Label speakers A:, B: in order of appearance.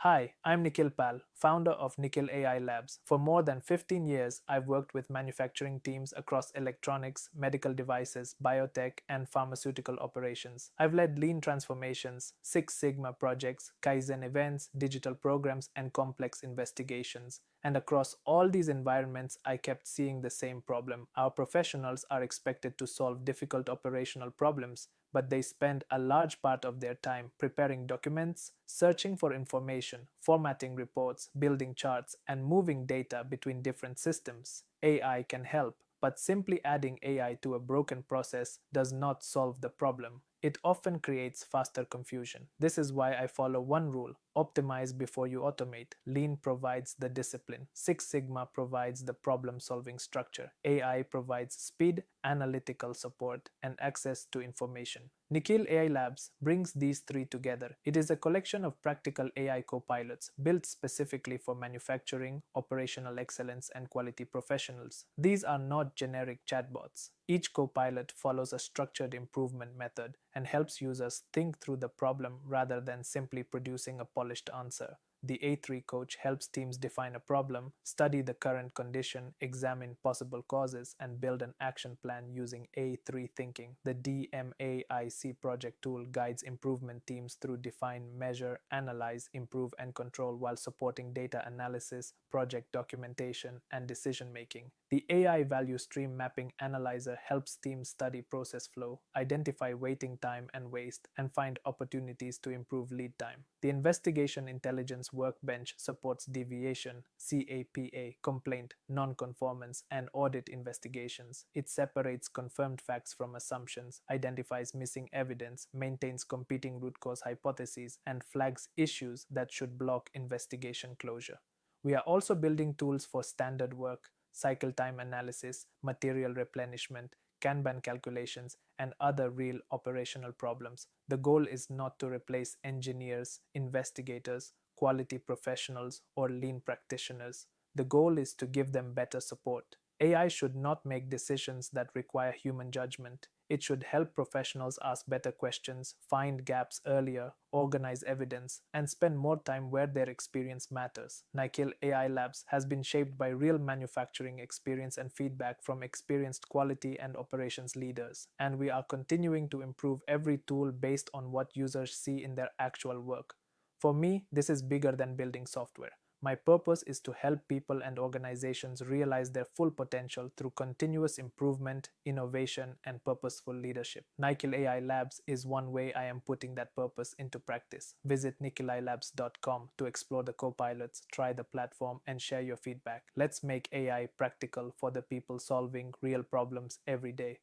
A: Hi, I'm Nikhil Pal, founder of Nikhil AI Labs. For more than 15 years, I've worked with manufacturing teams across electronics, medical devices, biotech, and pharmaceutical operations. I've led lean transformations, Six Sigma projects, Kaizen events, digital programs, and complex investigations. And across all these environments, I kept seeing the same problem. Our professionals are expected to solve difficult operational problems, but they spend a large part of their time preparing documents, searching for information, formatting reports, building charts, and moving data between different systems. AI can help, but simply adding AI to a broken process does not solve the problem. It often creates faster confusion. This is why I follow one rule: optimize before you automate. Lean provides the discipline, Six Sigma provides the problem solving structure, AI provides speed, analytical support, and access to information. Nikhil AI Labs brings these three together. It is a collection of practical AI copilots built specifically for manufacturing, operational excellence, and quality professionals. These are not generic chatbots. Each copilot follows a structured improvement method and helps users think through the problem rather than simply producing a polished answer. The A3 coach helps teams define a problem, study the current condition, examine possible causes, and build an action plan using A3 thinking. The DMAIC project tool guides improvement teams through define, measure, analyze, improve, and control while supporting data analysis, project documentation, and decision making. The AI value stream mapping analyzer helps teams study process flow, identify waiting time and waste, and find opportunities to improve lead time. The investigation intelligence workbench supports deviation, CAPA, complaint, non-conformance, and audit investigations. It separates confirmed facts from assumptions, identifies missing evidence, maintains competing root cause hypotheses, and flags issues that should block investigation closure. We are also building tools for standard work, cycle time analysis, material replenishment, Kanban calculations, and other real operational problems. The goal is not to replace engineers, investigators, quality professionals, or lean practitioners. The goal is to give them better support. AI should not make decisions that require human judgment. It should help professionals ask better questions, find gaps earlier, organize evidence, and spend more time where their experience matters. Nikhil AI Labs has been shaped by real manufacturing experience and feedback from experienced quality and operations leaders, and we are continuing to improve every tool based on what users see in their actual work. For me, this is bigger than building software. My purpose is to help people and organizations realize their full potential through continuous improvement, innovation, and purposeful leadership. Nikhil AI Labs is one way I am putting that purpose into practice. Visit nikhililabs.com to explore the copilots, try the platform, and share your feedback. Let's make AI practical for the people solving real problems every day.